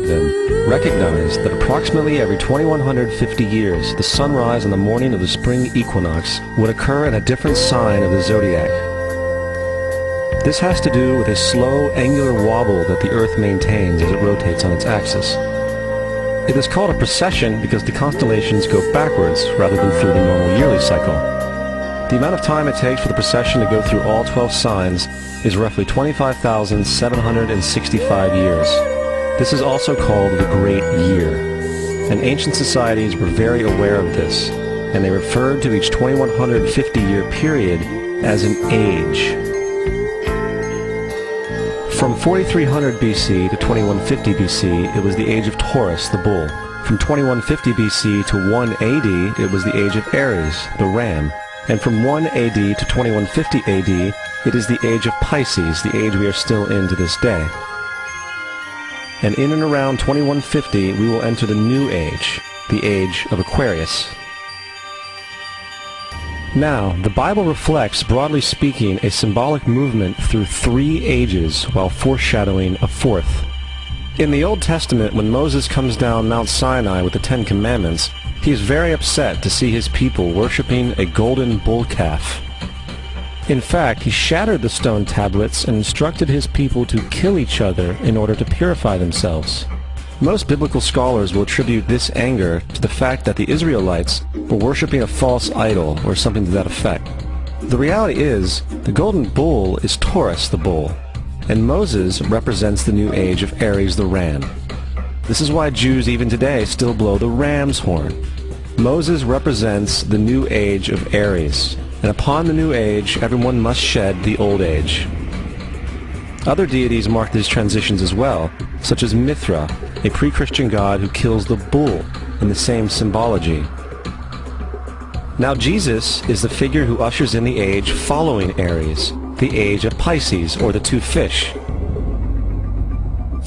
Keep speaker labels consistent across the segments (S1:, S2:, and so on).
S1: interpret them, recognize that approximately every 2150 years, the sunrise on the morning of the spring equinox would occur in a different sign of the zodiac. This has to do with a slow, angular wobble that the Earth maintains as it rotates on its axis. It is called a precession because the constellations go backwards rather than through the normal yearly cycle. The amount of time it takes for the precession to go through all 12 signs is roughly 25,765 years. This is also called the Great Year, and ancient societies were very aware of this, and they referred to each 2150-year period as an age. From 4300 BC to 2150 BC, it was the age of Taurus, the bull. From 2150 BC to 1 AD, it was the age of Aries, the ram. And from 1 AD to 2150 AD, it is the age of Pisces, the age we are still in to this day. And in and around 2150, we will enter the new age, the age of Aquarius. Now, the Bible reflects, broadly speaking, a symbolic movement through 3 ages while foreshadowing a 4th. In the Old Testament, when Moses comes down Mount Sinai with the 10 Commandments, he is very upset to see his people worshiping a golden bull calf. In fact, he shattered the stone tablets and instructed his people to kill each other in order to purify themselves. Most biblical scholars will attribute this anger to the fact that the Israelites were worshiping a false idol or something to that effect. The reality is, the golden bull is Taurus the bull, and Moses represents the new age of Aries the ram. This is why Jews even today still blow the ram's horn. Moses represents the new age of Aries, and upon the new age, everyone must shed the old age. Other deities mark these transitions as well, such as Mithra, a pre-Christian god who kills the bull in the same symbology. Now Jesus is the figure who ushers in the age following Aries, the age of Pisces, or the 2 fish.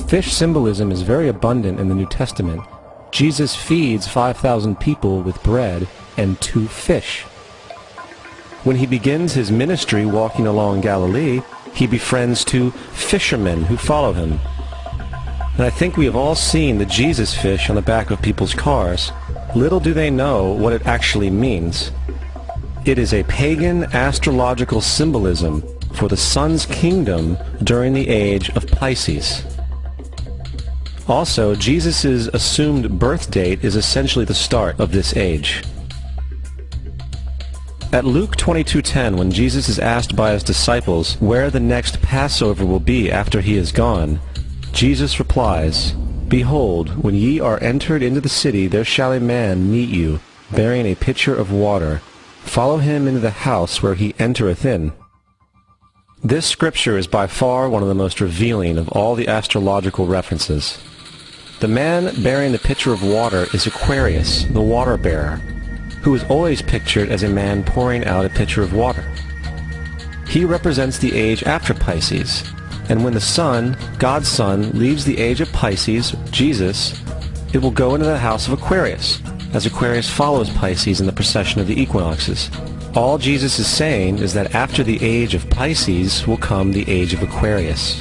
S1: Fish symbolism is very abundant in the New Testament. Jesus feeds 5,000 people with bread and 2 fish. When he begins his ministry walking along Galilee, he befriends 2 fishermen who follow him. And I think we have all seen the Jesus fish on the back of people's cars. Little do they know what it actually means. It is a pagan astrological symbolism for the sun's kingdom during the age of Pisces. Also, Jesus' assumed birth date is essentially the start of this age. At Luke 22:10, when Jesus is asked by his disciples where the next Passover will be after he is gone, Jesus replies, "Behold, when ye are entered into the city, there shall a man meet you, bearing a pitcher of water. Follow him into the house where he entereth in." This scripture is by far one of the most revealing of all the astrological references. The man bearing the pitcher of water is Aquarius, the water bearer, who is always pictured as a man pouring out a pitcher of water. He represents the age after Pisces, and when the sun, God's Son, leaves the age of Pisces, Jesus, it will go into the house of Aquarius, as Aquarius follows Pisces in the precession of the equinoxes. All Jesus is saying is that after the age of Pisces will come the age of Aquarius.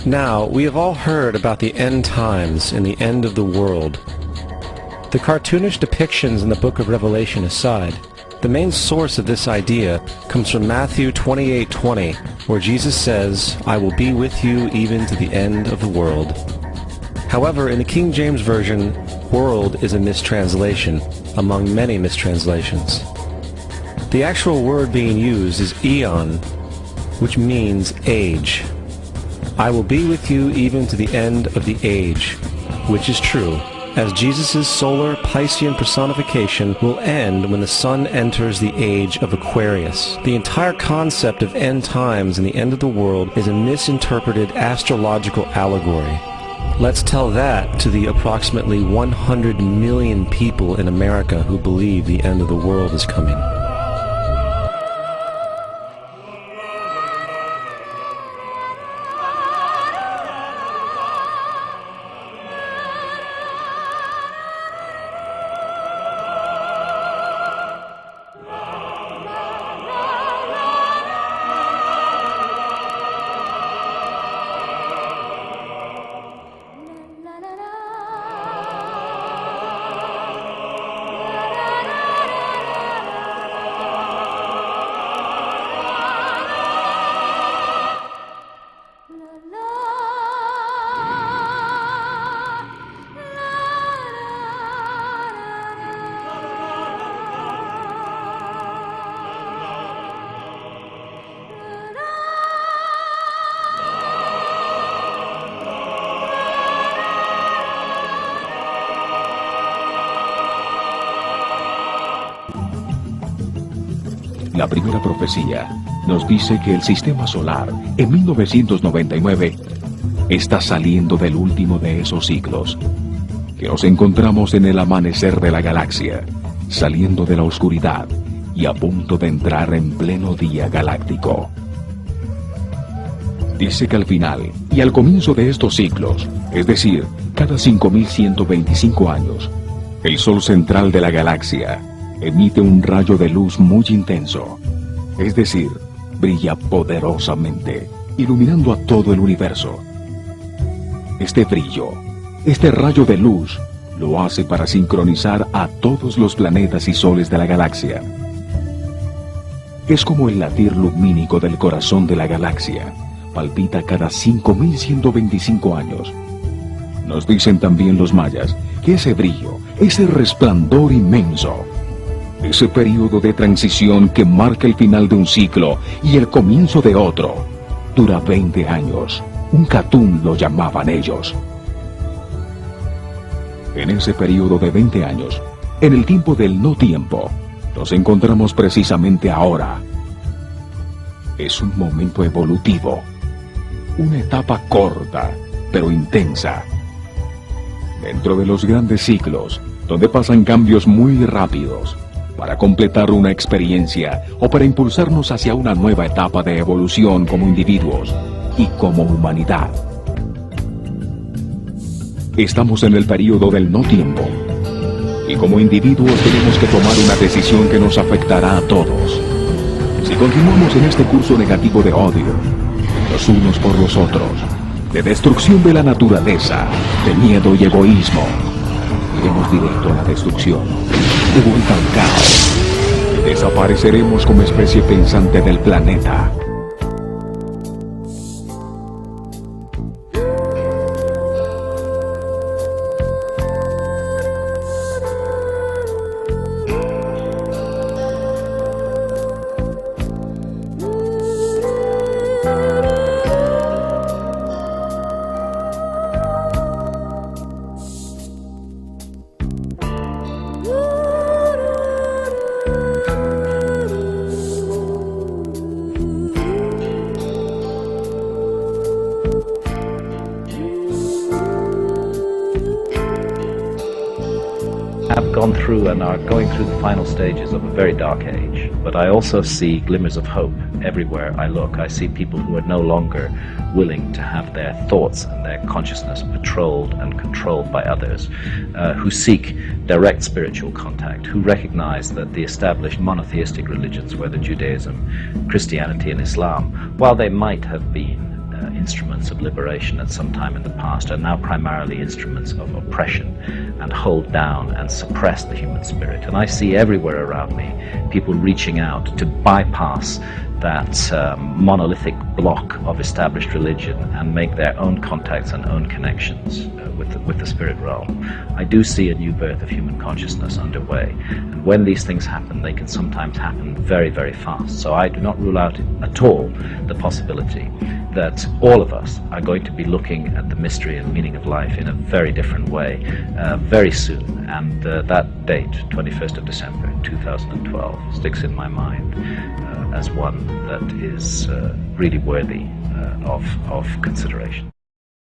S1: Now, we have all heard about the end times and the end of the world. The cartoonish depictions in the book of Revelation aside, the main source of this idea comes from Matthew 28:20, where Jesus says, "I will be with you even to the end of the world." However, in the King James Version, world is a mistranslation, among many mistranslations. The actual word being used is eon, which means age. I will be with you even to the end of the age, which is true, as Jesus' solar Piscean personification will end when the sun enters the age of Aquarius. The entire concept of end times and the end of the world is a misinterpreted astrological allegory. Let's tell that to the approximately 100 million people in America who believe the end of the world is coming.
S2: La primera profecía nos dice que el sistema solar, en 1999, está saliendo del último de esos ciclos, que nos encontramos en el amanecer de la galaxia, saliendo de la oscuridad y a punto de entrar en pleno día galáctico. Dice que al final y al comienzo de estos ciclos, es decir, cada 5125 años, el sol central de la galaxia emite un rayo de luz muy intenso, es decir, brilla poderosamente, iluminando a todo el universo. Este brillo, este rayo de luz, lo hace para sincronizar a todos los planetas y soles de la galaxia. Es como el latir lumínico del corazón de la galaxia, palpita cada 5125 años. Nos dicen también los mayas que ese brillo, ese resplandor inmenso, ese periodo de transición que marca el final de un ciclo y el comienzo de otro, dura 20 años. Un catún lo llamaban ellos. En ese periodo de 20 años, en el tiempo del no tiempo, nos encontramos precisamente ahora. Es un momento evolutivo, una etapa corta, pero intensa. Dentro de los grandes ciclos, donde pasan cambios muy rápidos, para completar una experiencia o para impulsarnos hacia una nueva etapa de evolución como individuos y como humanidad. Estamos en el periodo del no tiempo, y como individuos tenemos que tomar una decisión que nos afectará a todos. Si continuamos en este curso negativo de odio, los unos por los otros, de destrucción de la naturaleza, de miedo y egoísmo, iremos directo a la destrucción, de vuelta al caos. Desapareceremos como especie pensante del planeta.
S3: Have gone through and are going through the final stages of a very dark age, but I also see glimmers of hope everywhere I look. I see people who are no longer willing to have their thoughts and their consciousness patrolled and controlled by others, who seek direct spiritual contact, who recognize that the established monotheistic religions, whether Judaism, Christianity and Islam, while they might have been instruments of liberation at some time in the past, are now primarily instruments of oppression and hold down and suppress the human spirit. And I see everywhere around me people reaching out to bypass that monolithic block of established religion and make their own contacts and own connections with the spirit realm. I do see a new birth of human consciousness underway, and when these things happen, they can sometimes happen very, very fast. So I do not rule out at all the possibility that all of us are going to be looking at the mystery and meaning of life in a very different way very soon. And that date, 21st of December 2012, sticks in my mind as one that is really worthy of consideration.